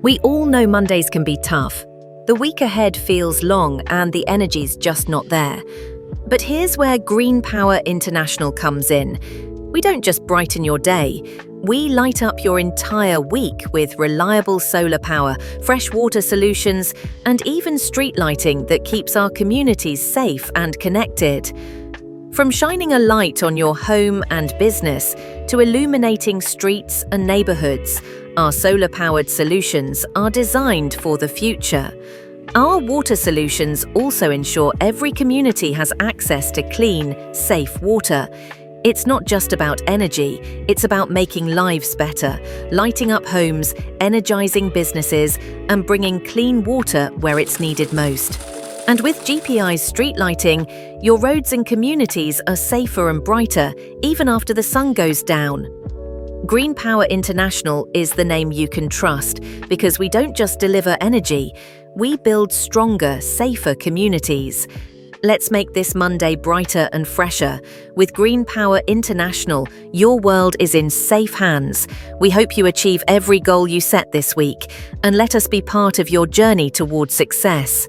We all know Mondays can be tough. The week ahead feels long and the energy's just not there. But here's where Green Power International comes in. We don't just brighten your day, we light up your entire week with reliable solar power, fresh water solutions, and even street lighting that keeps our communities safe and connected. From shining a light on your home and business to illuminating streets and neighborhoods, our solar-powered solutions are designed for the future. Our water solutions also ensure every community has access to clean, safe water. It's not just about energy, it's about making lives better, lighting up homes, energizing businesses, and bringing clean water where it's needed most. And with GPI's street lighting, your roads and communities are safer and brighter, even after the sun goes down. Green Power International is the name you can trust, because we don't just deliver energy, we build stronger, safer communities. Let's make this Monday brighter and fresher. With Green Power International, your world is in safe hands. We hope you achieve every goal you set this week, and let us be part of your journey towards success.